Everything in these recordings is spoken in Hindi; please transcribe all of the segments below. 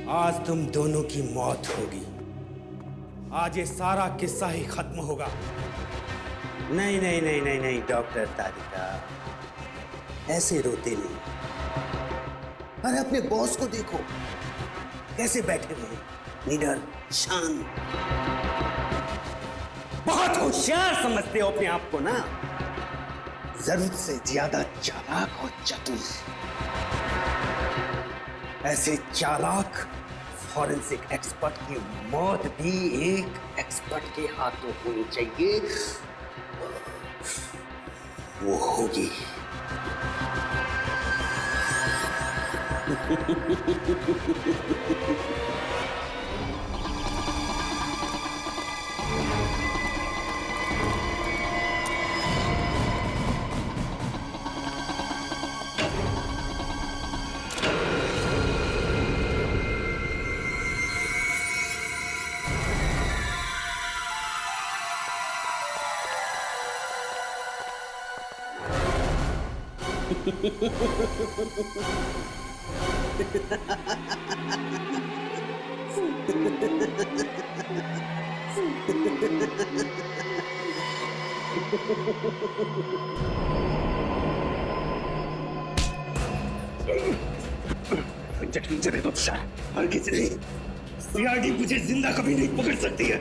आज तुम दोनों की मौत होगी। आज ये सारा किस्सा ही खत्म होगा। नहीं नहीं नहीं नहीं नहीं डॉक्टर तारिका, ऐसे रोते नहीं। अरे अपने बॉस को देखो, कैसे बैठे हुए हैं, निडर, शांत। बहुत होशियार समझते हो अपने आप को ना, जरूरत से ज्यादा चालाक और चतुर। ऐसे चालाक फॉरेंसिक एक्सपर्ट की मौत भी एक एक्सपर्ट के हाथों होनी चाहिए। वो होगी। इंजेक्शन दे दो तुषार, और किसी नहीं। सीआईडी मुझे जिंदा कभी नहीं पकड़ सकती है।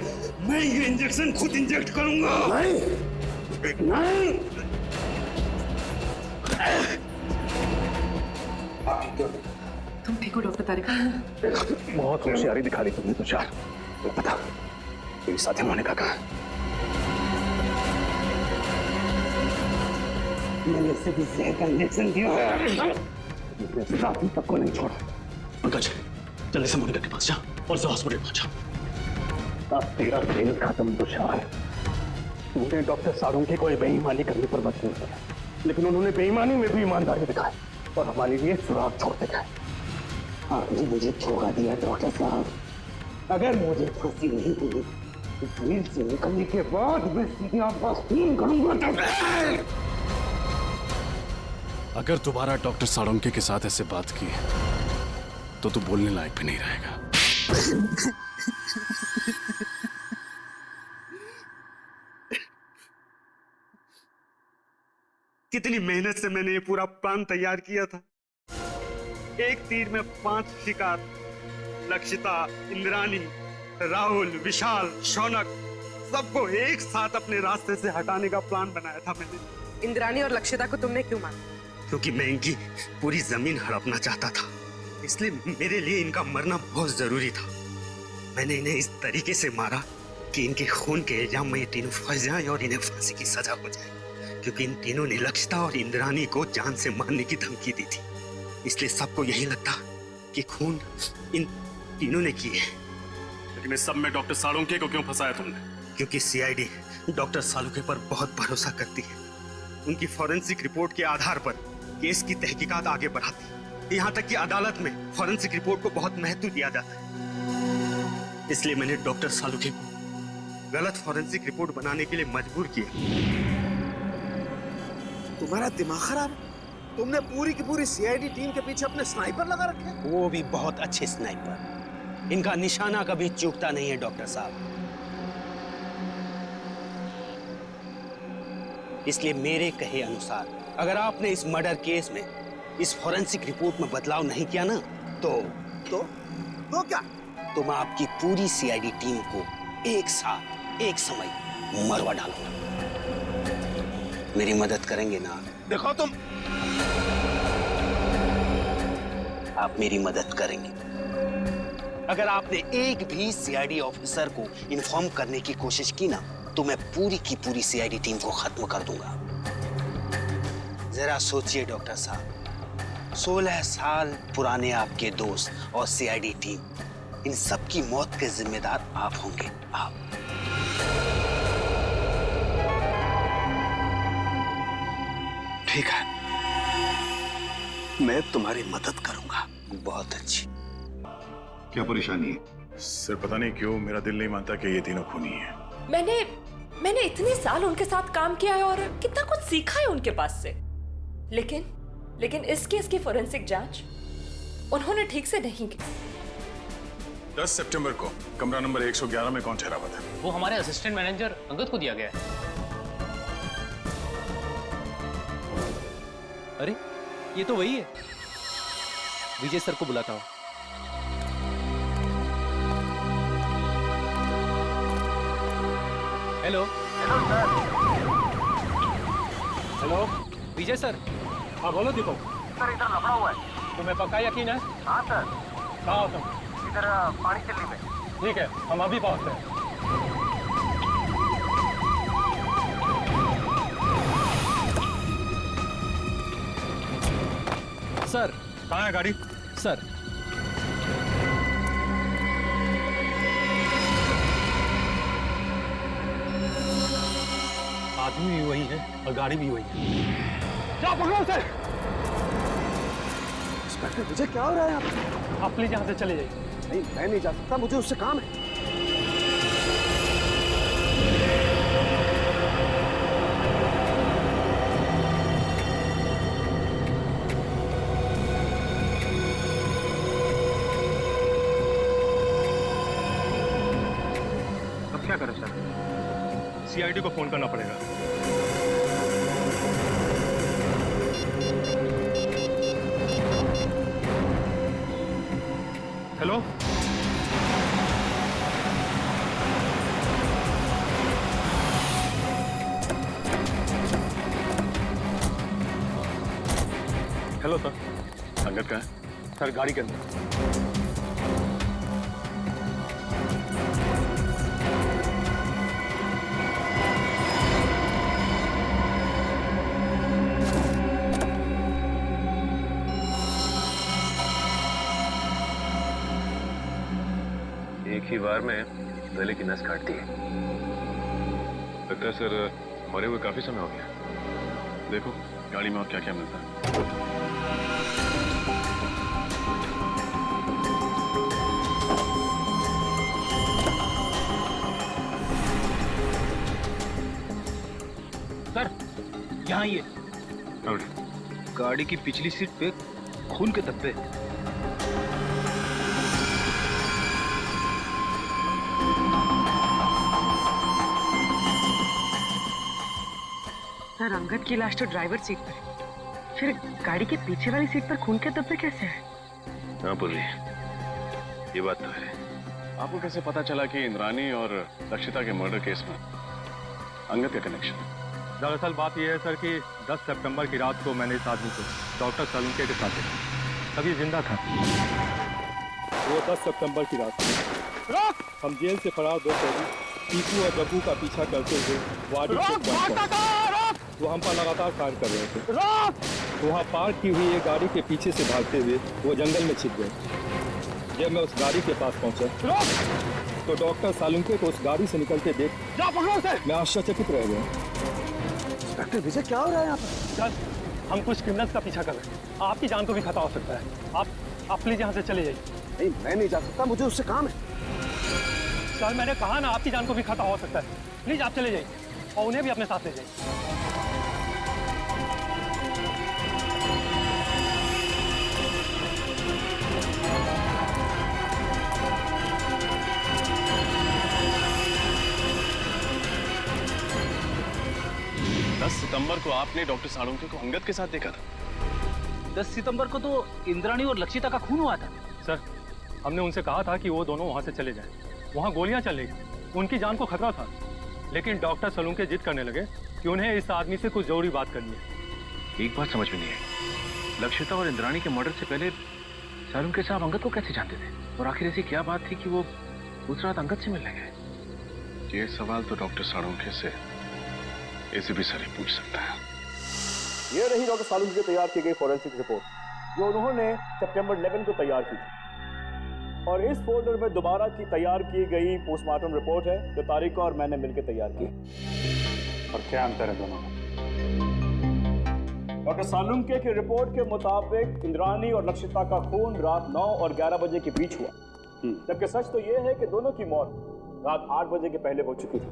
मैं ये इंजेक्शन खुद इंजेक्ट करूंगा। नहीं नहीं। आप ठीक हो? तुम ठीक हो डॉक्टर तारिका? बहुत होशियारी दिखा दी तुमने तुषार। पता मेरी साथी मोनिका कहाँ? मैंने इसे भी जहर का इंजेक्शन दिया। साथी तक को नहीं छोड़ा। पंकज, जल्दी से मोनिका के पास जा और उसे हॉस्पिटल पहुंचा। तेरा खेल खत्म तुषार। तूने डॉक्टर साळुंखे को बेईमानी करने पर मजबूर किया, लेकिन उन्होंने बेईमानी में भी ईमानदारी दिखाई और हमारे लिए सुराग छोड़ते गए। आपने मुझे धोखा दिया डॉक्टर साहब। अगर मुझे फांसी नहीं हुई तो जेल से निकलने के बाद मैं सीधे आपका खून करूंगा। अगर दोबारा डॉक्टर साळुंखे के साथ ऐसे बात की तो तू बोलने लायक भी नहीं रहेगा। कितनी मेहनत से मैंने ये पूरा प्लान तैयार किया था। एक तीर में 5 शिकार, लक्षिता, इंद्राणी, राहुल, विशाल, शौनक, सबको एक साथ अपने रास्ते से हटाने का प्लान बनाया था मैंने। इंद्राणी और लक्षिता को तुमने क्यों मारा? क्योंकि मैं इनकी पूरी जमीन हड़पना चाहता था, इसलिए मेरे लिए इनका मरना बहुत जरूरी था। मैंने इन्हें इस तरीके से मारा कि इनके खून के इल्जाम में ये तीनों फंस जाएं और इन्हें फांसी की सजा हो जाए, क्योंकि इन तीनों ने लक्षिता और इंद्राणी को जान से मारने की धमकी दी थी। इसलिए सबको यही लगता कि खून इन तीनों ने किए। लेकिन इस सब में डॉक्टर साळुंखे को क्यों फंसाया तुमने? क्योंकि सीआईडी डॉक्टर साळुंखे पर बहुत भरोसा करती है। उनकी फॉरेंसिक रिपोर्ट के आधार पर केस की तहकीकात आगे बढ़ाती है। यहाँ तक कि अदालत में फॉरेंसिक रिपोर्ट को बहुत महत्व दिया जाता है। इसलिए मैंने डॉक्टर साळुंखे को गलत फॉरेंसिक रिपोर्ट बनाने के लिए मजबूर किया। तुम्हारा दिमाग खराब है? तुमने पूरी की पूरी सीआईडी टीम के पीछे अपने स्नाइपर लगा रखे हैं? वो भी बहुत अच्छे स्नाइपर। इनका निशाना कभी चूकता नहीं है डॉक्टर साहब। इसलिए मेरे कहे अनुसार अगर आपने इस मर्डर केस में इस फॉरेंसिक रिपोर्ट में बदलाव नहीं किया ना तो क्या? तो मैं आपकी पूरी सीआईडी टीम को एक साथ एक समय मरवा डालूंगा। मेरी मदद करेंगे ना? देखो तुम, आप मेरी मदद करेंगे। अगर आपने एक भी सीआईडी ऑफिसर को इन्फॉर्म करने की कोशिश की ना तो मैं पूरी की पूरी सीआईडी टीम को खत्म कर दूंगा। जरा सोचिए डॉक्टर साहब, 16 साल पुराने आपके दोस्त और सीआईडी टीम, इन सब की मौत के जिम्मेदार आप होंगे। आप ठीक है, मैं तुम्हारी मदद करूंगा। बहुत अच्छी। क्या परेशानी है? सिर्फ पता नहीं क्यों मेरा दिल नहीं मानता कि ये तीनों खूनी हैं। मैंने इतने साल उनके साथ काम किया है और कितना कुछ सीखा है उनके पास से, लेकिन इस केस की फोरेंसिक जांच उन्होंने ठीक से नहीं की। 10 सितंबर को कमरा नंबर 111 में कौन ठहरा हुआ था? वो हमारे असिस्टेंट मैनेजर अंगद को दिया गया है। अरे ये तो वही है। विजय सर को बुलाता हूँ। Hello hello sir. हेलो विजय सर। हाँ बोलो दीपक। सर इधर लफड़ा हुआ है। तुम्हें पक्का यकीन है? हाँ सर। कहाँ हो तुम? इधर पानी चिल्ली में। ठीक है, हम अभी पहुँचते हैं। सर कहाँ है गाड़ी? सर आदमी भी वही है और गाड़ी भी वही है। जाओ पकड़ो उसे। इंस्पेक्टर विजय, क्या हो रहा है यहाँ पे? आप प्लीज यहाँ से चले जाइए। नहीं, मैं नहीं जा सकता, मुझे उससे काम है। अब क्या करें सर? सीआईडी को फोन करना पड़ेगा। Hello, hello sir. अंगद कहाँ है? सर गाड़ी के अंदर। एक ही बार में गले की नस काट दी। लगता है सर मरे हुए काफी समय हो गया। देखो गाड़ी में और क्या क्या मिलता है। सर यहाँ ये और गाड़ी की पिछली सीट पे खून के धब्बे। सर अंगद की लाश तो ड्राइवर सीट पर है, फिर गाड़ी के पीछे वाली सीट पर खून के धब्बे कैसे हैं? हाँ पूर्वी, ये बात तो है। आपको कैसे पता चला कि इंद्रानी और लक्षिता के मर्डर केस में अंगद का कनेक्शन? दरअसल बात यह है सर कि 10 सितंबर की रात को मैंने इस आदमी को डॉक्टर सलूंके के साथ देखा। तभी जिंदा था। वो 10 सितंबर की रात हम जेल से फरार दो कैदी टीकू और जग्गू का पीछा करते हुए वाड़ी वो हम पर लगातार फायर कर रहे थे। वहाँ पार्क की हुई एक गाड़ी के पीछे से भागते हुए वो जंगल में छिप गए। जब मैं उस गाड़ी के पास पहुंचा तो डॉक्टर सालुंके को उस गाड़ी से निकलते देख मैं आश्चर्यचकित रह गया। इंस्पेक्टर विजय, क्या हो रहा है यहाँ पर? सर हम कुछ क्रिमिनल्स का पीछा कर रहे हैं। आपकी जान को भी खतरा हो सकता है। आप प्लीज यहाँ से चले जाइए। नहीं, मैं नहीं जा सकता, मुझे उससे काम है। सर मैंने कहा ना, आपकी जान को भी खतरा हो सकता है। प्लीज आप चले जाइए और उन्हें भी अपने साथ ले जाइए। 10 सितंबर को आपने डॉक्टर साळुंके को अंगद के साथ देखा था। 10 सितंबर को तो इंद्राणी और लक्षिता का खून हुआ था। सर हमने उनसे कहा था कि वो दोनों वहां से चले जाएं। वहां गोलियां चल रही थी, उनकी जान को खतरा था, लेकिन डॉक्टर सलूंके जिद करने लगे कि उन्हें इस आदमी से कुछ जरूरी बात करनी है। एक बात समझ में नहीं आई, लक्षिता और इंद्राणी के मर्डर से पहले सलूंके साहब अंगद को कैसे जानते थे, और आखिर ऐसी क्या बात थी कि वो उस रात अंगद से मिलने गए? ये सवाल तो डॉक्टर साळुंके से एसीपी सर ही पूछ सकता है। ये रही डॉक्टर सालुंके की तैयार की गई फॉरेंसिक रिपोर्ट, जो उन्होंने सितंबर 11 को तैयार की थी। और इस फोल्डर में दोबारा की तैयार की गई पोस्टमार्टम रिपोर्ट है, जो तारिका और मैंने मिलकर तैयार की। और क्या अंतर है दोनों में? डॉक्टर सालुंके की रिपोर्ट के मुताबिक इंद्राणी और लक्षिता का खून रात 9 और 11 बजे के बीच हुआ, जबकि सच तो यह है कि दोनों की मौत रात 8 बजे के पहले हो चुकी थी।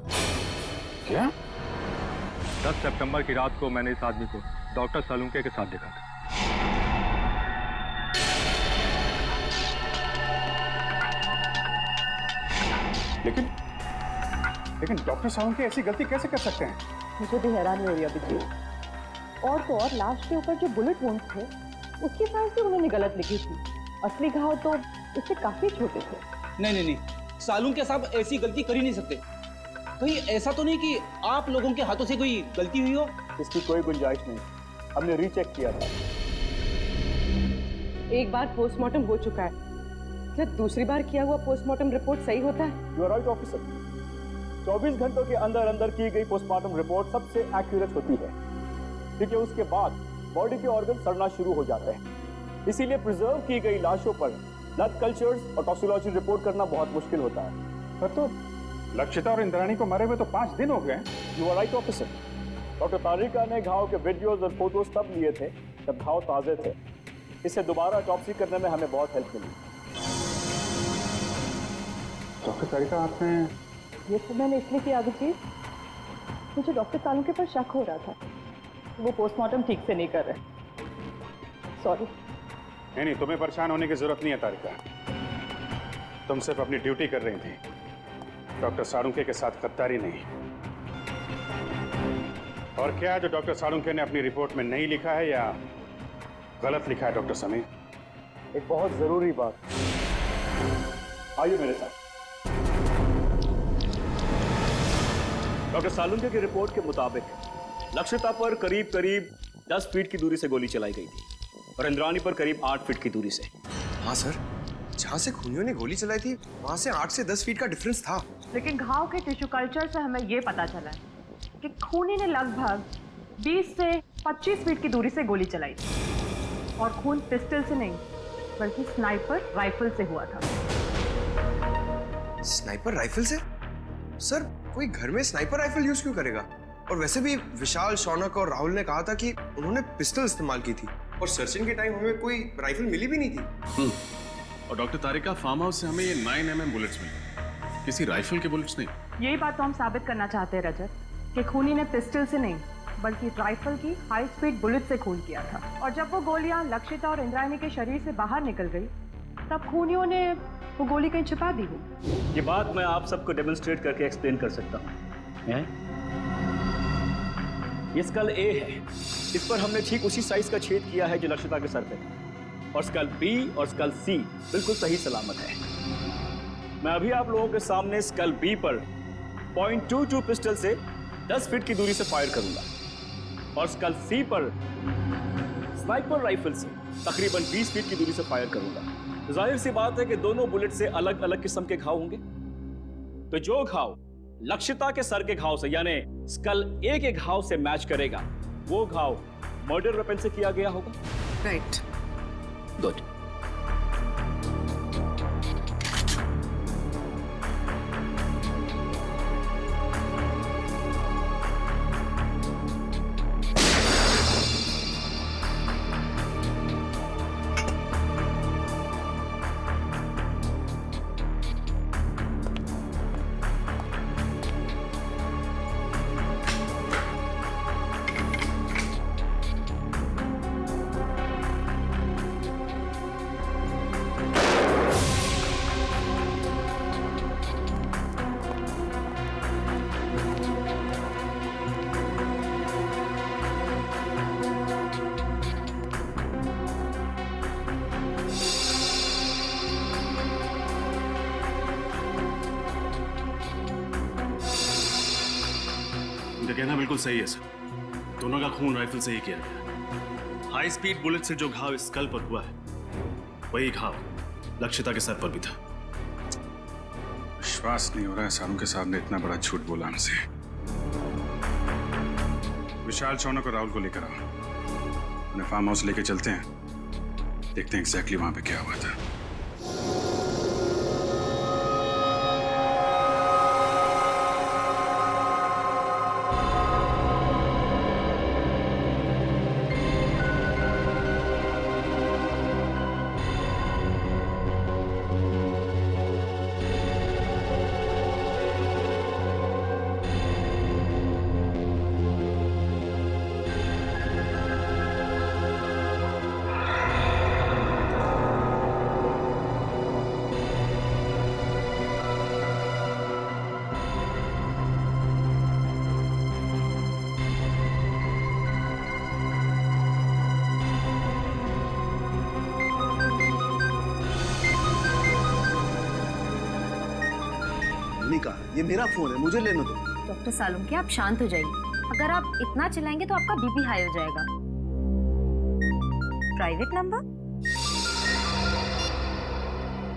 क्या? 10 सितंबर की रात को मैंने इस आदमी को डॉक्टर सालुंके के साथ देखा था। लेकिन डॉक्टर साहब ऐसी गलती कैसे कर सकते हैं? मुझे भी हैरानी हो रही है अभिजीत। और तो और लाश के ऊपर जो बुलेट वुंड थे उसकी साइज भी उन्होंने गलत लिखी थी। असली घाव तो इससे काफी छोटे थे। नहीं, सालुंके साहब ऐसी गलती कर ही नहीं सकते। कहीं ऐसा तो नहीं कि आप लोगों के हाथों से कोई गलती हुई हो? इसकी कोई गुंजाइश नहीं, हमने रीचेक किया था। एक बार पोस्टमार्टम हो चुका है, क्या दूसरी बार किया हुआ पोस्टमार्टम रिपोर्ट सही होता है? You are right officer. 24 घंटों के अंदर अंदर की गई पोस्टमार्टम रिपोर्ट सबसे एक्यूरेट होती है, क्योंकि उसके बाद बॉडी के ऑर्गन सड़ना शुरू हो जाते हैं। इसीलिए प्रिजर्व की गई लाशों पर ब्लड कल्चर्स और टॉक्सिकोलॉजी रिपोर्ट करना बहुत मुश्किल होता है। पर तो लक्षिता और इंद्राणी को मरे हुए तो 5 दिन हो गए। You are right officer. Doctor Tarika ने घाव के वीडियोस और फोटोज तब लिए थे जब घाव ताजे थे। इससे दोबारा ऑटोप्सी करने में हमें बहुत हेल्प मिली। डॉक्टर तारिका, आपने ये तो मैंने इसलिए किया अभिजीत, मुझे डॉक्टर सालुंके पर शक हो रहा था, वो पोस्टमार्टम ठीक से नहीं कर रहे। सॉरी। नहीं, तुम्हें परेशान होने की जरूरत नहीं है तारिका। तुम सिर्फ अपनी ड्यूटी कर रही थी, डॉक्टर सालुंके के साथ गद्दारी नहीं। और क्या जो डॉक्टर सालुंके ने अपनी रिपोर्ट में नहीं लिखा है या गलत लिखा है डॉक्टर समीर? एक बहुत जरूरी बात, आइए मेरे साथ। डॉक्टर सालुंके की रिपोर्ट के मुताबिक लक्षिता पर करीब 10 फीट की दूरी से गोली चलाई गई थी और इंद्राणी पर करीब 8 फीट की दूरी से। हाँ सर, जहाँ से खूनियों ने गोली चलाई थी वहाँ से 8 से 10 फीट का डिफरेंस था। लेकिन घाव के टिश्यू कल्चर से हमें ये पता चला है कि खूनी ने लगभग 20 से 25 फीट की दूरी से गोली चलाई थी और खून पिस्टल से नहीं बल्कि स्नाइपर राइफल से हुआ था। स्नाइपर राइफल से? सर, कोई घर में स्नाइपर राइफल यूज क्यों करेगा? और वैसे भी विशाल, शौनक और राहुल ने कहा था कि उन्होंने पिस्टल इस्तेमाल की थी और सर्चिंग के टाइम हमें कोई राइफल मिली भी नहीं थी। और डॉक्टर तारिका, फार्म हाउस से हमें ये 9mm बुलेट्स मिले, किसी राइफल के बुलेट्स नहीं। यही बात तो हम साबित करना चाहते हैं रजत, कि खूनी ने पिस्टल से नहीं बल्कि राइफल की हाई स्पीड बुलेट से खून किया था। और जब वो गोलियां लक्षिता और इंद्राणी के शरीर से बाहर निकल गई तब खूनियों ने वो गोली कहीं छिपा दी हो। ये बात मैं आप सबको डेमोन्स्ट्रेट करके एक्सप्लेन कर सकता हूँ। ये स्कल ए है, इस पर हमने ठीक उसी साइज का छेद किया है जो लक्षिता के सर पे था। और स्कल बी और स्कल सी बिल्कुल सही सलामत है। मैं अभी आप लोगों के सामने स्कल बी पर .22 पिस्टल से 10 फीट की दूरी से फायर करूंगा और स्कल सी पर स्नाइपर राइफल से तकरीबन 20 फीट की दूरी से फायर करूंगा। जाहिर सी बात है कि दोनों बुलेट से अलग अलग किस्म के घाव होंगे। तो जो घाव लक्षिता के सर के घाव से यानी स्कल ए के घाव से मैच करेगा वो घाव मर्डर वेपन से किया गया होगा। राइट। गुड। उनका कहना बिल्कुल सही है सर, दोनों का खून राइफल से ही किया गया। हाई स्पीड बुलेट से जो घाव स्कल पर हुआ है वही घाव लक्षिता के सर पर भी था। विश्वास नहीं हो रहा है सालुंके साहब ने इतना बड़ा झूठ बोला हमसे। विशाल, शौनक और राहुल को लेकर आओ, उन्हें फार्म हाउस लेके चलते हैं, देखते हैं एग्जैक्टली वहां पे क्या हुआ था। तारिका, ये मेरा फोन है, मुझे लेने दो। डॉक्टर सालुंके, आप शांत हो जाइए। अगर आप इतना चिल्लाएंगे तो आपका बीपी हाई हो जाएगा। Private number?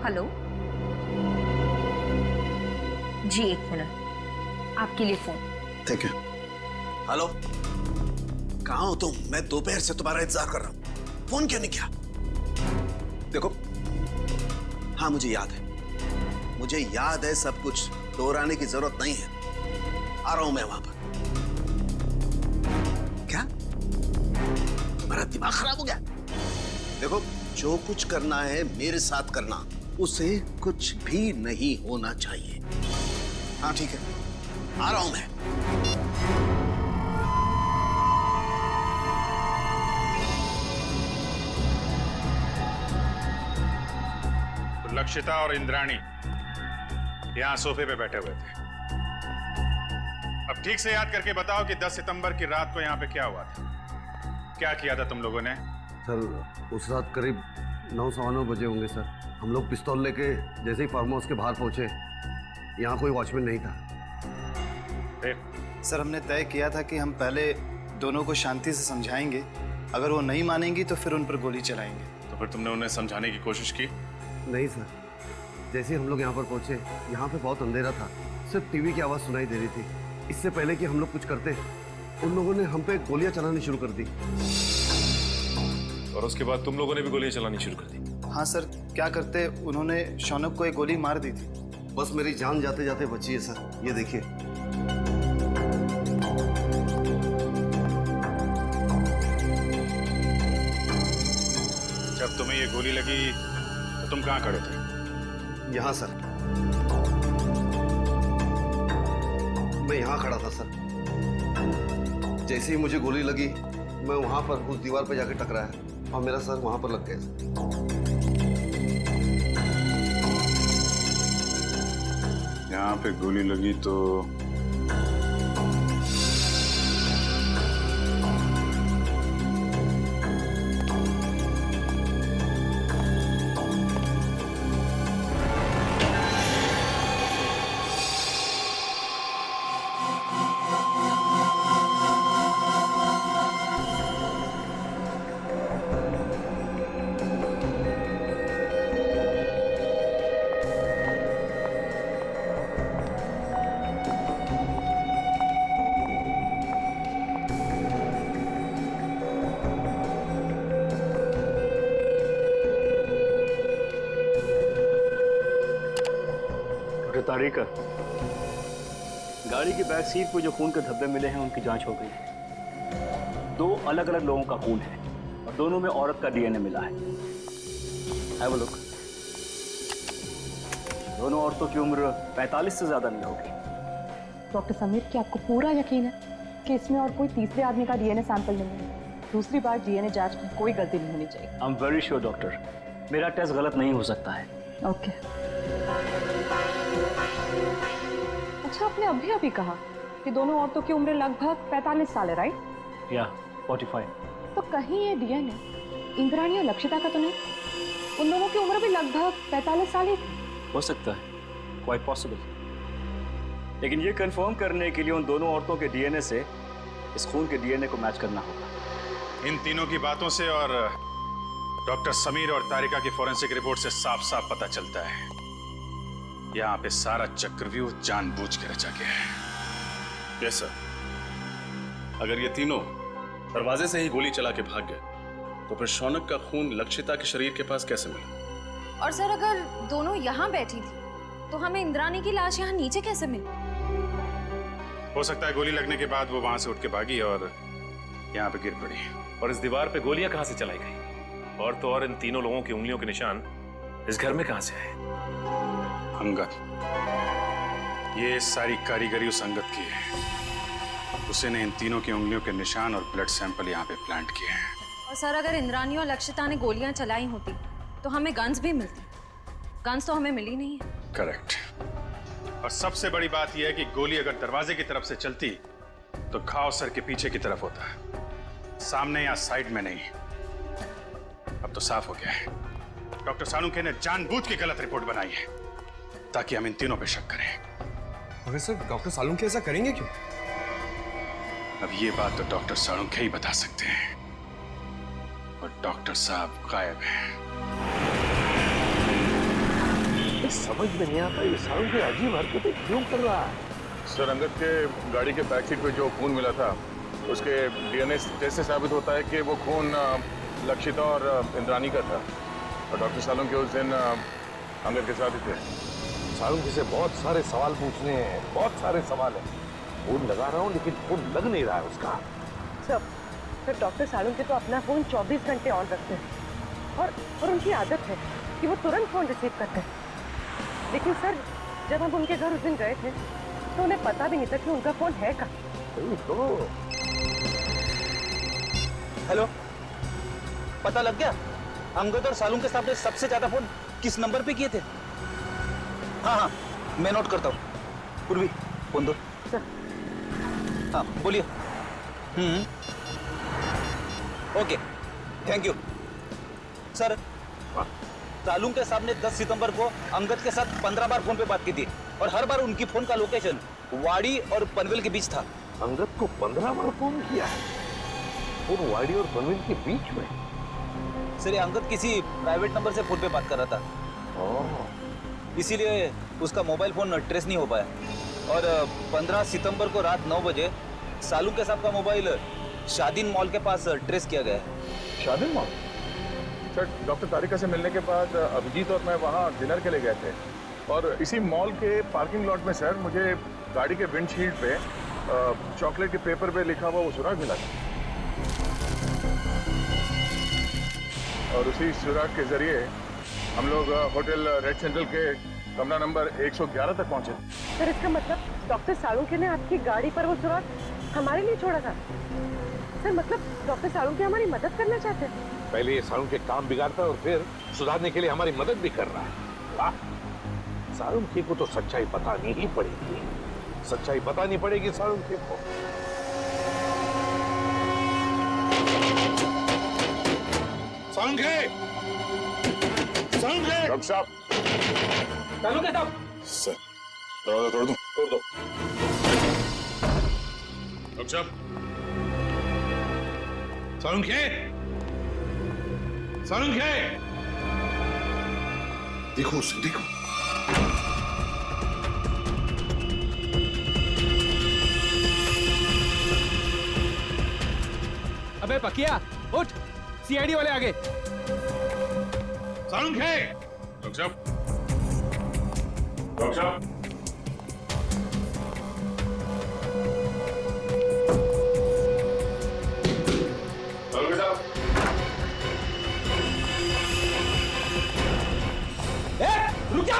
हेलो जी, 1 मिनट, आपके लिए फोन। Thank you. हेलो, कहाँ हो तुम? मैं दोपहर से तुम्हारा इंतजार कर रहा हूँ, फोन क्यों नहीं किया? देखो, हाँ मुझे याद है सब कुछ, दोहराने की जरूरत नहीं है। आ रहा हूं मैं वहां पर। क्या तुम्हारा दिमाग खराब हो गया? देखो, जो कुछ करना है मेरे साथ करना, उसे कुछ भी नहीं होना चाहिए। हाँ ठीक है, आ रहा हूं मैं। लक्षिता और इंद्राणी यहां सोफे पे बैठे हुए थे। अब ठीक से याद करके बताओ कि 10 सितंबर की रात को यहां पे क्या हुआ था? क्या किया था तुम लोगों ने? सर, उस रात करीब 9-9:15 बजे होंगे सर। हम लोग पिस्तौल लेके जैसे ही फार्म हाउस के बाहर पहुंचे, यहाँ कोई वॉचमैन नहीं था। सर, हमने तय किया था कि हम पहले दोनों को शांति से समझाएंगे, अगर वो नहीं मानेंगी तो फिर उन पर गोली चलाएंगे। तो फिर तुमने उन्हें समझाने की कोशिश की? नहीं सर, जैसे ही हम लोग यहाँ पर पहुंचे, यहाँ पे बहुत अंधेरा था, सिर्फ टीवी की आवाज़ सुनाई दे रही थी। इससे पहले कि हम लोग कुछ करते, उन लोगों ने हम पे गोलियां चलानी शुरू कर दी। और उसके बाद तुम लोगों ने भी गोलियां चलानी शुरू कर दी? हाँ सर, क्या करते, उन्होंने शौनक को एक गोली मार दी थी। बस मेरी जान जाते जाते बची है सर, ये देखिए। जब तुम्हें ये गोली लगी तो तुम कहाँ खड़े थे? यहाँ सर, मैं यहाँ खड़ा था सर। जैसे ही मुझे गोली लगी, मैं वहां पर उस दीवार पे जाके टकराया और मेरा सर वहां पर लग गया। यहाँ पे गोली लगी तो तारिका, गाड़ी की बैक सीट पर जो खून के धब्बे मिले हैं उनकी जांच हो गई है। 2 अलग अलग लोगों का खून है और दोनों में औरत का डीएनए मिला है। Have a look. दोनों औरतों की उम्र 45 से ज्यादा नहीं होगी। डॉक्टर समीर, क्या आपको पूरा यकीन है कि इसमें और कोई तीसरे आदमी का डीएनए सैंपल नहीं है? दूसरी बार डीएनए जांच में कोई गलती नहीं होनी चाहिए। I am very sure doctor, मेरा टेस्ट गलत नहीं हो सकता है। ओके। अच्छा, आपने अभी कहा कि दोनों औरतों की उम्र लगभग 45 साल है, राइट? या 45। तो कहीं ये डीएनए इंद्राणी और लक्षिता का तो नहीं? उन दोनों की उम्र भी लगभग 45 साल ही थी। हो सकता है, क्वाइट पॉसिबल। लेकिन ये कंफर्म करने के लिए उन दोनों औरतों के डीएनए से इस खून के डीएनए को मैच करना होगा। इन तीनों की बातों से और डॉक्टर समीर और तारिका की फॉरेंसिक रिपोर्ट से साफ साफ पता चलता है, यहाँ पे सारा चक्रव्यूह जानबूझ के रचा गया है। Yes sir. अगर ये तीनों दरवाजे से ही गोली चला के भाग गए, तो फिर शौनक का खून लक्षिता के शरीर के पास कैसे मिला? और सर, अगर दोनों यहाँ बैठी थी तो हमें इंद्राणी की लाश यहाँ नीचे कैसे मिली? हो सकता है गोली लगने के बाद वो वहां से उठ के भागी और यहाँ पे गिर पड़ी। और इस दीवार पे गोलियां कहां से चलाई गई? और तो और इन तीनों लोगों की उंगलियों के निशान इस घर में कहां से आए? अंगद, ये सारी कारीगरी उस अंगद की है। उसी ने इन तीनों की उंगलियों के निशान और ब्लड सैंपल यहाँ पे प्लांट किए हैं। और सर, अगर इंद्राणी और लक्षिता ने गोलियां चलाई होती तो हमें गन्स भी मिलती। गन्स तो हमें मिली नहीं है। करेक्ट। और सबसे बड़ी बात यह है कि गोली अगर दरवाजे की तरफ से चलती तो घाव सर के पीछे की तरफ होता है, सामने या साइड में नहीं। अब तो साफ हो गया है, डॉक्टर सालुंके ने जानबूझ के गलत रिपोर्ट बनाई है ताकि हम इन तीनों पे शक करें। मगर सर डॉक्टर सालुंखे ऐसा करेंगे क्यों? अब ये बात तो डॉक्टर सालुंखे ही बता सकते हैं, और डॉक्टर साहब गायब हैं। समझ में नहीं आता ये सालुंखे अजीब हरकतें क्यों कर रहा है। सर, अंगद के गाड़ी के बैक सीट पे जो खून मिला था उसके डीएनए टेस्ट से साबित होता है कि वो खून लक्षिता और इंद्रानी का था, और डॉक्टर सालुंखे उस दिन अंगद के साथ ही थे। सालुंखे से बहुत सारे सवाल पूछने हैं, बहुत सारे सवाल हैं। फोन लगा रहा हूँ लेकिन फोन लग नहीं रहा है उसका। सर डॉक्टर सालुंखे तो अपना फोन 24 घंटे ऑन रखते हैं और उनकी आदत है कि वो तुरंत फोन रिसीव करते हैं। लेकिन सर जब हम उनके घर उस दिन गए थे तो उन्हें पता भी नहीं था कि उनका फोन है कहाँ। तो हेलो, पता लग गया अंगद और सालुंखे साहब ने सबसे ज्यादा फोन किस नंबर पे किए थे? हाँ हाँ, मैं नोट करता हूँ। पूर्वी फोन दो। हाँ बोलिए। Okay, thank you sir. Salunkhe साहब ने 10 सितंबर को अंगद के साथ 15 बार फोन पे बात की थी, और हर बार उनकी फोन का लोकेशन वाड़ी और पनवेल के बीच था। अंगद को 15 बार फोन किया है, फोन वाड़ी और पनवेल के बीच में। सर ये अंगद किसी प्राइवेट नंबर से फोन पे बात कर रहा था, इसीलिए उसका मोबाइल फोन ट्रेस नहीं हो पाया। और 15 सितंबर को रात 9 बजे सालुंखे साहब का मोबाइल शादीन मॉल के पास ट्रेस किया गया है। शादीन मॉल? सर, डॉक्टर तारिका से मिलने के बाद अभिजीत और मैं वहाँ डिनर के लिए गए थे, और इसी मॉल के पार्किंग लॉट में सर मुझे गाड़ी के विंडशील्ड पे चॉकलेट के पेपर पे लिखा हुआ वो सुराग मिला था, और उसी सुराग के जरिए हम लोग होटल रेड सेंट्रल के कमरा नंबर 111 तक पहुंचे। सर इसका मतलब डॉक्टर सालुंखे ने आपकी गाड़ी पर वो सुराग हमारे लिए छोड़ा था। सर मतलब डॉक्टर सालुंखे हमारी मदद करना चाहते हैं। पहले ये सालुंखे काम बिगाड़ता है और फिर सुधारने के लिए हमारी मदद भी कर रहा है। वाह, सालुंखे को तो सच्चाई बतानी ही पड़ेगी। सच्चाई बतानी पड़ेगी सालुंखे को। सालुंखे! सालुंखे! डॉक्टर साहब! सालुंखे साहब! सर, दरवाजा तोड़ दूं? तोड़ दो। डॉक्टर साहब! सालुंखे! सालुंखे! देखो उसे, देखो। अबे पकिया, उठ, सीआईडी वाले आगे। सालुंखे! डॉक्टर साहब! डॉक्टर साहब! सालुंखे साहब! रुक जा!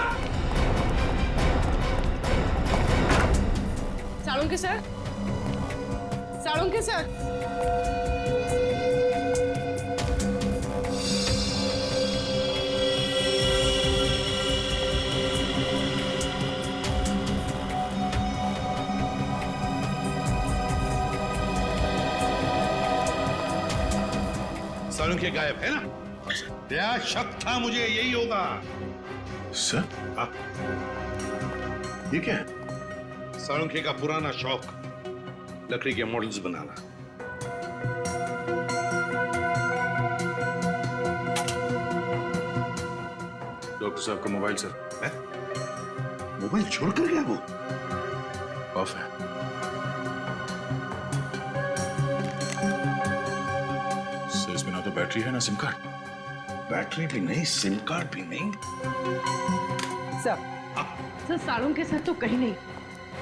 Salunkhe sir, Salunkhe sir. सालुंखे गायब है ना? क्या शक था मुझे यही होगा। सर? हाँ। ये क्या है? सालुंखे का पुराना शौक, लकड़ी के मॉडल्स बनाना। डॉक्टर साहब का मोबाइल सर है? मोबाइल छोड़ कर गया वो? ऑफ है। सर इसमें ना तो बैटरी है ना सिम कार्ड। बैटरी भी नहीं, सिम कार्ड भी नहीं। सर सालुंखे सर तो कहीं नहीं,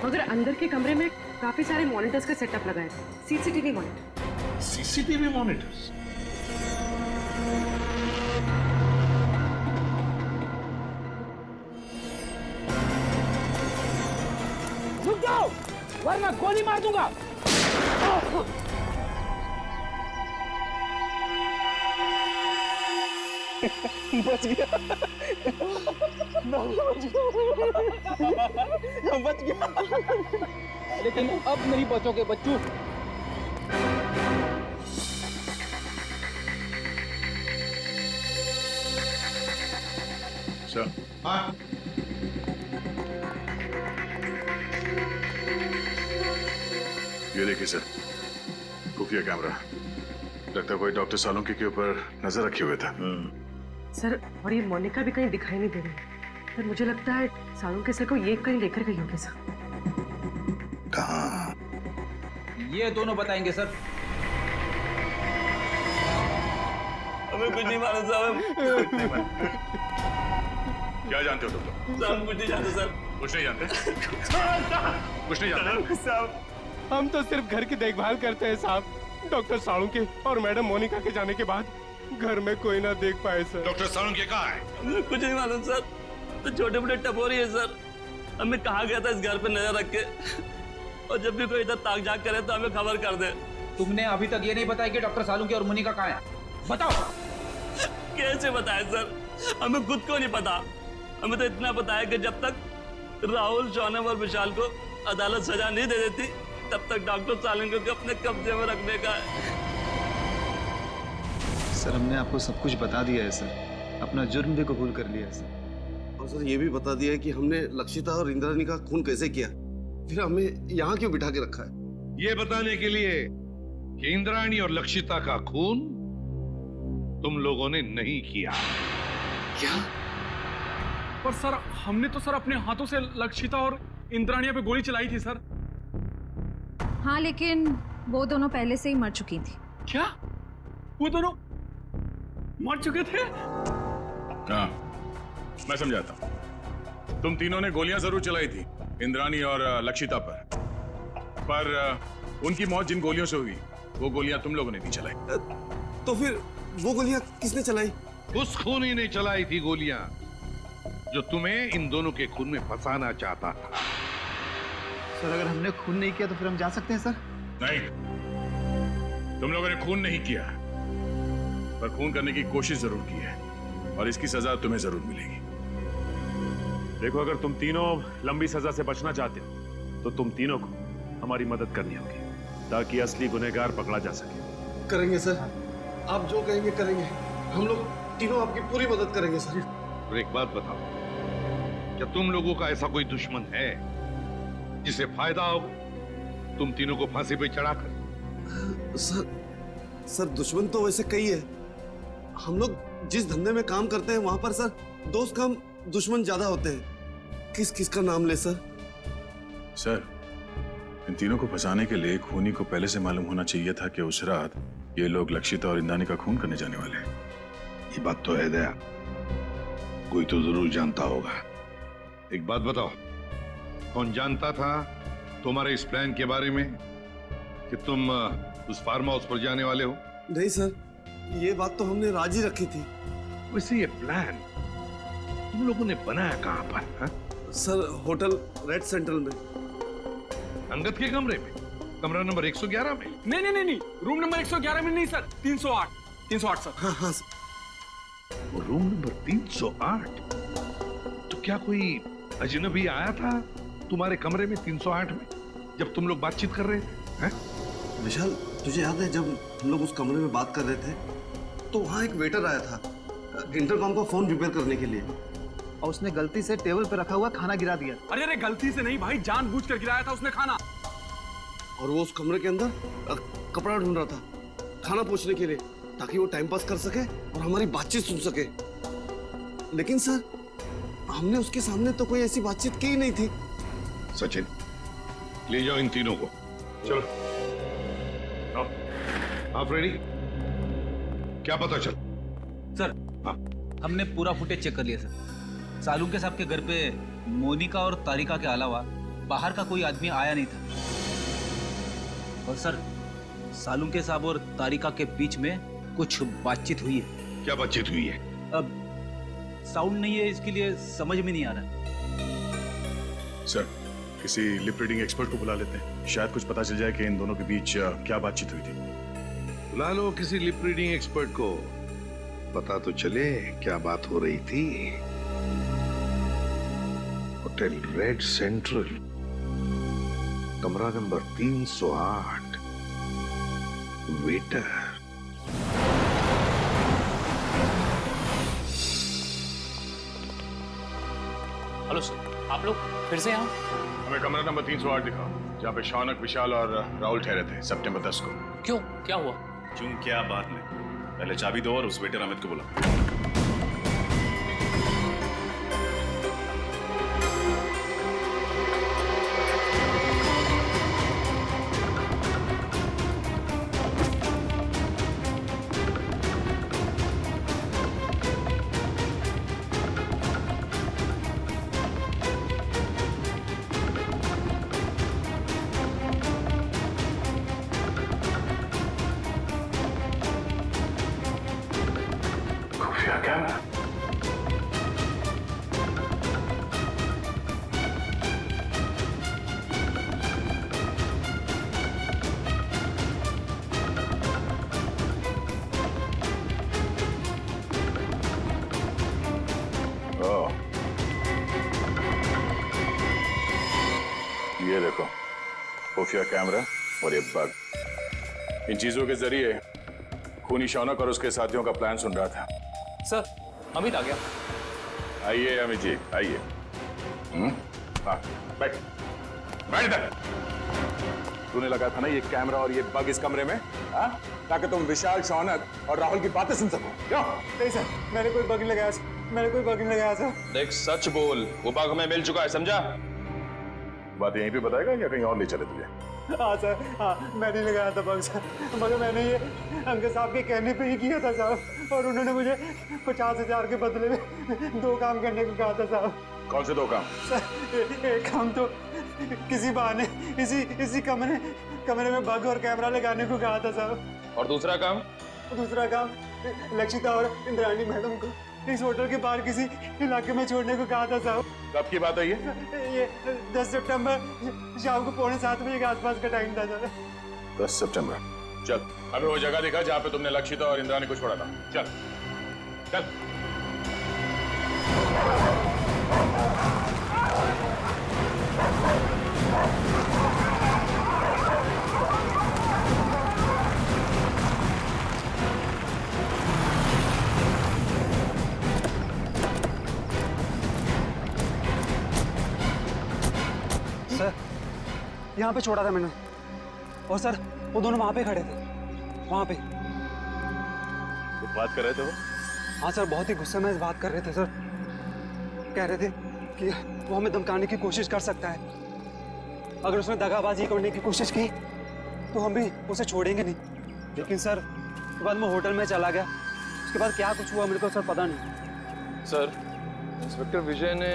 मगर अंदर के कमरे में काफी सारे मॉनिटर्स का सेटअप लगा है। CCTV monitor. CCTV monitors? रुक जाओ, वरना गोली मार दूंगा। बच गया। बच गया, लेकिन अब नहीं बचोगे बच्चू। सर? हाँ? ये देखिए सर, खुफिया कैमरा। लगता है कोई डॉक्टर सालुंके के ऊपर नजर रखे हुए था। सर, और ये मोनिका भी कहीं दिखाई नहीं दे रही। सर, मुझे लगता है सालुंके सर को ये कहीं लेकर गई होगी सर। कहाँ? ये दोनों बताएंगे सर। हमें कुछ नहीं मालूम साहब। क्या जानते हो तुम लोग? साहब कुछ नहीं जानते सर। कुछ नहीं जानते? कुछ नहीं जानते? साहब, हम तो सिर्फ घर की देखभाल करते हैं साहब। डॉक्टर सालुंके और मैडम मोनिका के जाने के बाद घर में कोई ना देख पाए सर। डॉक्टर सालुंके कहाँ है? हमें कुछ नहीं मालूम सर। तो छोटे मोटे टपोरी है सर। हमें कहा गया था इस घर पे नजर रख के, और जब भी कोई इधर ताक झाक करे तो हमें खबर कर दे। तुमने अभी तक ये नहीं बताया कि डॉक्टर सालुंके और मोनिका कहाँ है? बताओ। कैसे बताए सर? हमें खुद को नहीं पता। हमें तो इतना पता है कि जब तक राहुल, शौनम और विशाल को अदालत सजा नहीं दे देती, तब तक डॉक्टर सालुंके को अपने कब्जे में रखने का है। सर, हमने आपको सब कुछ बता दिया है सर। अपना जुर्म भी कबूल कर लिया है सर। और सर ये भी बता दिया है कि हमने लक्षिता और इंद्राणी का खून कैसे किया, फिर हमें यहाँ क्यों बिठा के रखा है। ये बताने के लिए कि इंद्राणी और लक्षिता का खून तुम लोगों ने नहीं किया। क्या? पर सर, हमने तो सर अपने हाथों से लक्षिता और इंद्राणिया पे गोली चलाई थी सर। हाँ, लेकिन वो दोनों पहले से ही मर चुकी थी। क्या? वो दोनों मर चुके थे? हाँ, मैं समझाता हूँ। तुम तीनों ने गोलियां जरूर चलाई थी इंद्राणी और लक्षिता पर उनकी मौत जिन गोलियों से हुई, वो गोलियां तुम लोगों ने नहीं चलाई। तो फिर वो गोलियां किसने चलाई? उस खूनी ने चलाई थी गोलियां जो तुम्हें इन दोनों के खून में फंसाना चाहता था। सर, अगर हमने खून नहीं किया तो फिर हम जा सकते हैं सर? नहीं, तुम लोगों ने खून नहीं किया, पर खून करने की कोशिश जरूर की है, और इसकी सजा तुम्हें जरूर मिलेगी। देखो, अगर तुम तीनों लंबी सजा से बचना चाहते हो तो तुम तीनों को हमारी मदद करनी होगी, ताकि असली गुनहगार पकड़ा जा सके। करेंगे सर, आप जो कहेंगे करेंगे। हम लोग तीनों आपकी पूरी मदद करेंगे सर। और एक बात बताओ, क्या तुम लोगों का ऐसा कोई दुश्मन है जिसे फायदा होगा तुम तीनों को फांसी पे चढ़ाकर? सर दुश्मन तो वैसे कई है। हम लोग जिस धंधे में काम करते हैं वहां पर सर दोस्त कम दुश्मन ज्यादा होते हैं। किस किस का नाम ले सर? सर, इन तीनों को फंसाने के लिए खूनी को पहले से मालूम होना चाहिए था कि उस रात ये लोग लक्षिता और इंद्राणी का खून करने जाने वाले हैं। ये बात तो है दया, कोई तो जरूर जानता होगा। एक बात बताओ, कौन जानता था तुम्हारे इस प्लान के बारे में कि तुम उस फार्म हाउस पर जाने वाले हो? नहीं सर, ये बात तो हमने राजी रखी थी। वैसे ये प्लान तुम लोगों ने बनाया कहाँ पर? हा? सर, होटल रेड सेंट्रल में। अंगद के कमरे में? कमरा नंबर 111 में? नहीं, रूम नंबर 111 में नहीं सर, 308 सर। हाँ सर। वो रूम नंबर 308? तो क्या कोई अजनबी आया था तुम्हारे कमरे में 308 में जब तुम लोग बातचीत कर रहे थे? हा? विशाल, तुझे याद है जब हम लोग उस कमरे में बात कर रहे थे तो वहाँ एक वेटर आया था इंटरकॉम का फोन रिपेयर करने के लिए, और उसने गलती से टेबल पे रखा हुआ खाना गिरा दिया। अरे गलती से नहीं भाई, जानबूझकर गिराया था उसने खाना। और वो उस कमरे के अंदर कपड़ा ढूंढ रहा था खाना पूछने के लिए, ताकि वो टाइम पास कर सके और हमारी बातचीत सुन सके। लेकिन सर, हमने उसके सामने तो कोई ऐसी बातचीत की ही नहीं थी। सचिन, ले जाओ इन तीनों को। चलो, आप रेडी? क्या पता चल? सर, हमने पूरा फुटेज चेक कर लिया सर। सालुंके साहब के घर पे मोनिका और तारिका के अलावा बाहर का कोई आदमी आया नहीं था। और सर, सालुंके साहब और तारिका के बीच में कुछ बातचीत हुई है। क्या बातचीत हुई है? अब साउंड नहीं है, इसके लिए समझ में नहीं आ रहा। सर, किसी लिप रीडिंग एक्सपर्ट को बुला लेते हैं, शायद कुछ पता चल जाए कि इन दोनों के बीच क्या बातचीत हुई थी। बुला लो किसी लिप रीडिंग एक्सपर्ट को, पता तो चले क्या बात हो रही थी। होटल रेड सेंट्रल, कमरा नंबर 308, वेटर। हेलो सर, आप लोग फिर से यहाँ? हमें कमरा नंबर 308 दिखाओ, जहाँ पे शौनक, विशाल और राहुल ठहरे थे सितंबर 10 को। क्यों, क्या हुआ? क्यों क्या बात नहीं, पहले चाबी दो और उस वेटर अमित को बुला। खुफिया कैमरा। ओह, ये देखो खुफिया कैमरा और ये बग। इन चीजों के जरिए खूनी शौनक और उसके साथियों का प्लान सुन रहा था। सर, अमित आ गया। आइए अमित जी, आइए। हाँ, बैठ बैठ इधर। तूने लगा था ना ये कैमरा और ये बग इस कमरे में, हाँ? ताकि तुम विशाल, शौनक और राहुल की बातें सुन सको। क्यों? नहीं सर, मैंने कोई बग नहीं लगाया सर, मैंने कोई बग नहीं लगाया सर। देख सच बोल, वो बग हमें मिल चुका है, समझा? बात यहीं पे बताएगा या कहीं और ले चले तुझे? हाँ सर, हाँ मैं नहीं लगाया था बग सर, मगर मैंने ये अंकल साहब के कहने पे ही किया था साहब, और उन्होंने मुझे 50,000 के बदले में 2 काम करने को कहा था साहब। कौन से 2 काम? सर एक काम तो किसी बहाने इसी कमरे में बग और कैमरा लगाने को कहा था साहब। और दूसरा काम? दूसरा काम लक्षिता और इंद्राणी मैडम को इस होटल के बाहर किसी इलाके में छोड़ने को कहा था साहब। कब की बात है ये 10 सितंबर शाम को 6:45 बजे के आसपास का टाइम था सर। 10 सितंबर। चल अभी वो जगह दिखा जहाँ पे तुमने लक्षिता और इंद्राणी को छोड़ा था। चल चल। सर यहाँ पे छोड़ा था मैंने, और सर वो दोनों वहाँ पे खड़े थे, वहाँ पे। तो बात कर रहे थे वो? हाँ सर, बहुत ही गुस्से में बात कर रहे थे सर। कह रहे थे कि वो हमें धमकाने की कोशिश कर सकता है, अगर उसने दगाबाजी करने की कोशिश की तो हम भी उसे छोड़ेंगे नहीं। लेकिन सर उसके बाद मैं होटल में चला गया, उसके बाद क्या कुछ हुआ मेरे को सर पता नहीं। सर, इंस्पेक्टर विजय ने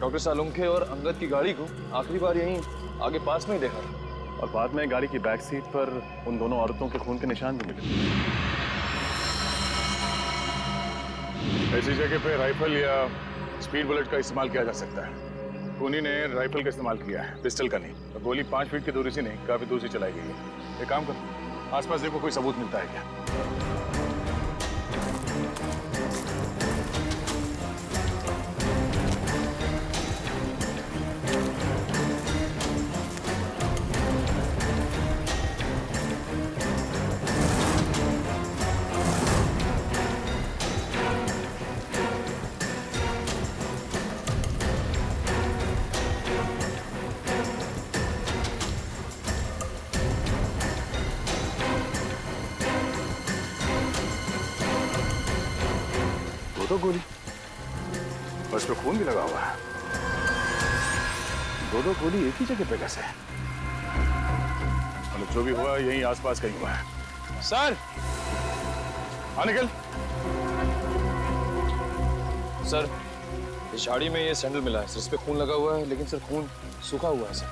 डॉक्टर सालुंखे और अंगद की गाड़ी को आखिरी बार यहीं आगे पास में ही देखा था, और बाद में गाड़ी की बैक सीट पर उन दोनों औरतों के खून के निशान भी मिले। ऐसी जगह पे राइफल या स्पीड बुलेट का इस्तेमाल किया जा सकता है। खूनी ने राइफल का इस्तेमाल किया है, पिस्टल का नहीं। तो गोली 5 फीट की दूरी से नहीं, काफी दूर से चलाई गई है। एक काम कर, आसपास देखो कोई सबूत मिलता है क्या। तो गोली बस पे खून भी लगा हुआ है। दो गोली एक ही जगह पे कैसे? मतलब जो भी हुआ यहीं आसपास कहीं हुआ है। सर, हाँ निकल। सर इस झाड़ी में ये सैंडल मिला है, इस पे खून लगा हुआ है, लेकिन सर खून सूखा हुआ है सर।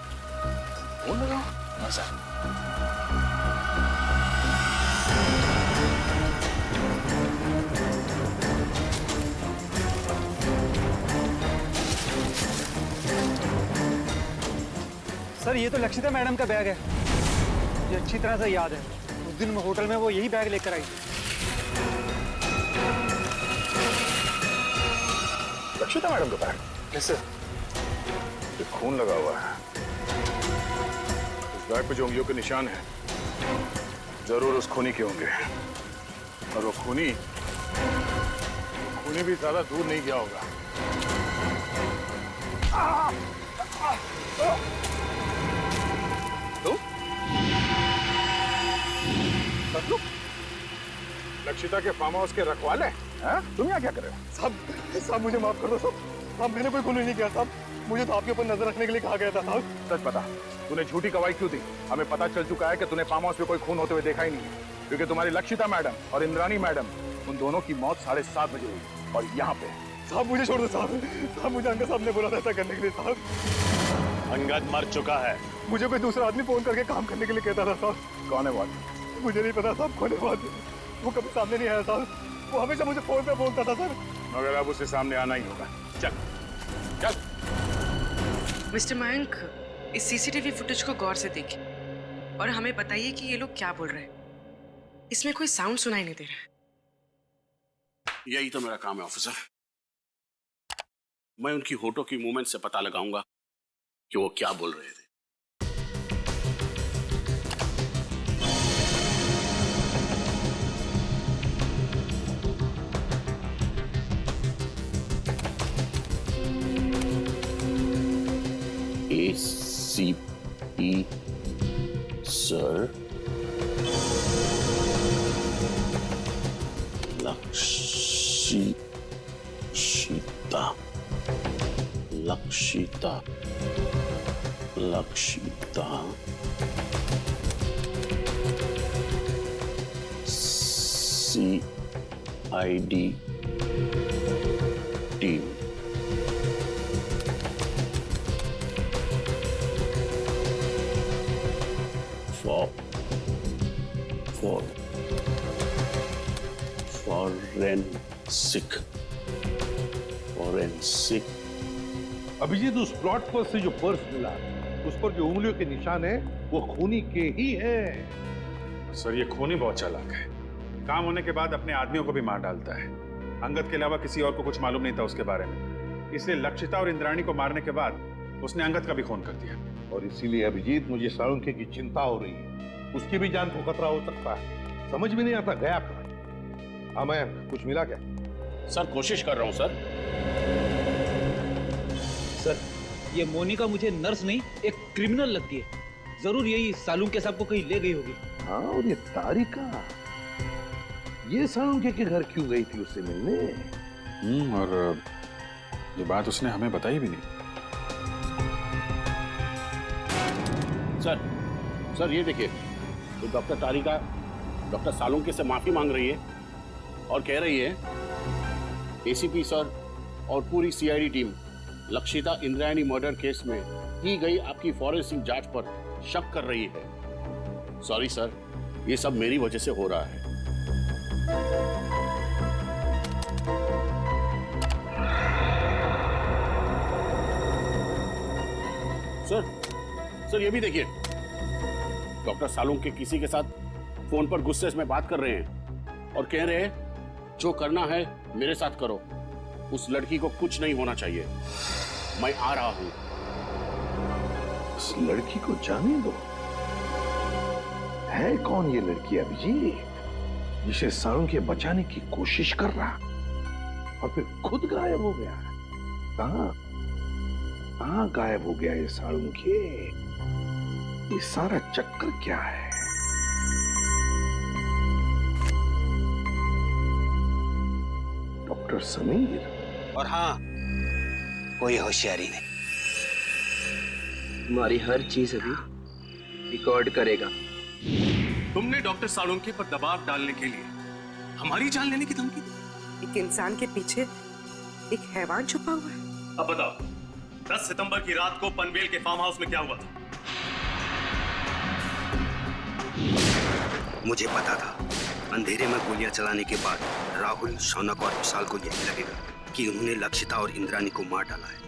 खून लगा? हाँ सर। सर ये तो लक्षिता मैडम का बैग है, ये अच्छी तरह से याद है। उस दिन होटल में वो यही बैग लेकर आई थी। लक्षिता मैडम का बैग? कैसे? ये खून लगा हुआ है, उस बैग पे जो उंगलियों के निशान है जरूर उस खूनी के होंगे। और वो खूनी भी ज्यादा दूर नहीं गया होगा। लक्षिता के फार्म हाउस के रखवाले हैं? तुम यहाँ क्या कर रहे हो? साहब मुझे माफ कर दो साहब, मैंने कोई खून नहीं किया साहब, मुझे तो आपके ऊपर नजर रखने के लिए कहा गया था साहब। सच बता, तूने झूठी गवाही क्यों दी? हमें पता चल चुका है कि तूने फार्म हाउस में कोई खून होते हुए देखा ही नहीं है, क्योंकि तुम्हारी लक्षिता मैडम और इंद्राणी मैडम, उन दोनों की मौत 7:30 बजे हुई और यहाँ पे। साहब मुझे छोड़ दो साहब, मुझे अंकल साहब ने बोला था ऐसा करने के लिए साहब। अंगद मर चुका है। मुझे कोई दूसरा आदमी फोन करके काम करने के लिए कहता था साहब। कौन है वो? मुझे नहीं पता साहब कौन है वो, वो कभी सामने नहीं आया साहब, वो हमेशा मुझे फोन पे बोलता था सर। मगर अब उसे सामने आना ही होगा। चल चल। मिस्टर मयंक, इस सीसीटीवी फुटेज को गौर से देखिए और हमें बताइए कि ये लोग क्या बोल रहे हैं। इसमें कोई साउंड सुनाई नहीं दे रहा है। यही तो मेरा काम है ऑफिसर। मैं उनकी होठों की मूवमेंट से पता लगाऊंगा कि वो क्या बोल रहे थे। ACP sir, Lakshita CID team forensic. Abhijeet, उस प्लॉट पर से जो पर्स मिला, उस पर जो उंगलियों के निशान है वो खूनी के ही हैं। सर, ये खूनी बहुत चालाक है। काम होने के बाद अपने आदमियों को भी मार डालता है। अंगद के अलावा किसी और को कुछ मालूम नहीं था उसके बारे में, इसलिए लक्षिता और इंद्राणी को मारने के बाद उसने अंगद का भी खून कर दिया। और इसीलिए अभिजीत, मुझे साळुंखे की चिंता हो रही है। उसकी भी जान को खतरा हो सकता है। समझ में नहीं आता गया कहाँ। हाँ, मैं कुछ मिला क्या? सर, कोशिश कर रहा हूं सर। सर, ये मोनिका मुझे नर्स नहीं एक क्रिमिनल लगती है। जरूर यही साळुंखे साहब को कहीं ले गई होगी। हाँ, और ये तारिका, ये साळुंखे के घर क्यों गई थी उससे मिलने? और ये बात उसने हमें बताई भी नहीं। सर ये देखिए, तो डॉक्टर तारिका डॉक्टर साळुंखे से माफी मांग रही है और कह रही है ACP सर और पूरी CID team Lakshita Indrayani murder case में की गई आपकी फॉरेंसिक जांच पर शक कर रही है। सॉरी सर, ये सब मेरी वजह से हो रहा है। सर ये भी देखिए, डॉक्टर साळुंखे किसी के साथ फोन पर गुस्से में बात कर रहे हैं और कह रहे हैं जो करना है मेरे साथ करो, उस लड़की को कुछ नहीं होना चाहिए, मैं आ रहा हूं। उस लड़की को जाने दो। है कौन ये लड़की अभिजीत, जिसे साळुंखे बचाने की कोशिश कर रहा और फिर खुद गायब हो गया? कहां गायब हो गया ये साळुंखे? ये सारा चक्कर क्या है? डॉक्टर समीर? और हाँ, कोई होशियारी नहीं। हमारी हर चीज अभी रिकॉर्ड करेगा। तुमने डॉक्टर साळुंखे पर दबाव डालने के लिए हमारी जान लेने की धमकी दी। एक इंसान के पीछे एक हैवान छुपा हुआ है। अब बताओ, 10 सितंबर की रात को पनवेल के फार्म हाउस में क्या हुआ था? मुझे पता था अंधेरे में गोलियां चलाने के बाद राहुल, शौनक और विशाल को यही लगेगा कि उन्होंने लक्षिता और इंद्राणी को मार डाला है।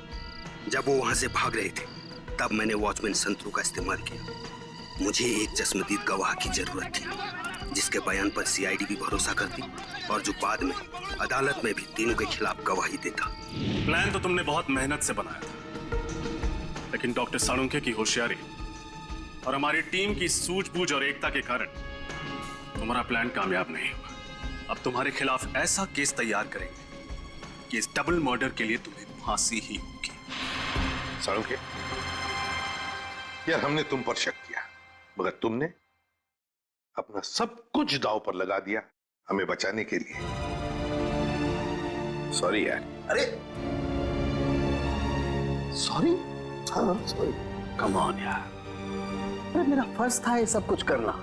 जब वो वहां से भाग रहे थे तब मैंने वॉचमैन संतरू का इस्तेमाल किया। मुझे एक चश्मदीद गवाह की जरूरत थी जिसके बयान पर CID भी भरोसा करती और जो बाद में अदालत में भी तीनों के खिलाफ गवाही देता। प्लान तो तुमने बहुत मेहनत से बनाया था, लेकिन डॉक्टर साळुंखे की होशियारी और हमारी टीम की सूझबूझ और एकता के कारण तुम्हारा प्लान कामयाब नहीं हुआ। अब तुम्हारे खिलाफ ऐसा केस तैयार करेंगे कि इस डबल मर्डर के लिए तुम्हें फांसी ही होगी। साळुंखे, यार हमने तुम पर शक किया, मगर तुमने अपना सब कुछ दांव पर लगा दिया हमें बचाने के लिए। सॉरी यार। अरे सॉरी? हाँ सॉरी। कम ऑन यार, अरे मेरा फर्ज था ये सब कुछ करना।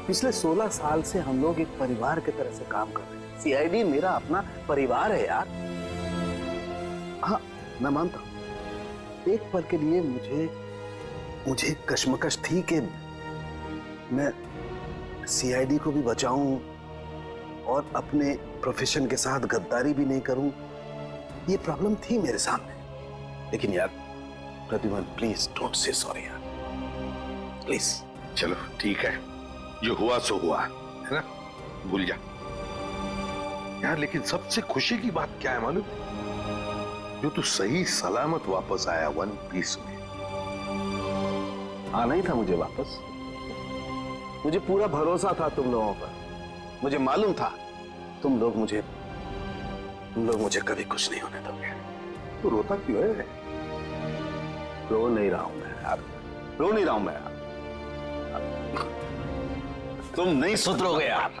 पिछले 16 साल से हम लोग एक परिवार की तरह से काम कर रहे हैं। सीआईडी मेरा अपना परिवार है यार। हाँ मैं मानता हूं, एक पल के लिए मुझे कश्मकश थी कि मैं सीआईडी को भी बचाऊं और अपने प्रोफेशन के साथ गद्दारी भी नहीं करूं। ये प्रॉब्लम थी मेरे सामने। लेकिन यार Pradyuman, please don't say sorry यार, प्लीज। चलो ठीक है, जो हुआ सो हुआ, है ना, भूल जा यार। लेकिन सबसे खुशी की बात क्या है मालूम? जो तू सही सलामत वापस आया वन पीस में। आना ही था मुझे वापस। मुझे पूरा भरोसा था तुम लोगों पर। मुझे मालूम था तुम लोग मुझे कभी कुछ नहीं होने दोगे। तू रोता क्यों है? रो नहीं रहा हूं मैं यार, रो नहीं रहा हूं मैं यार। तुम नहीं सुधरोगे यार।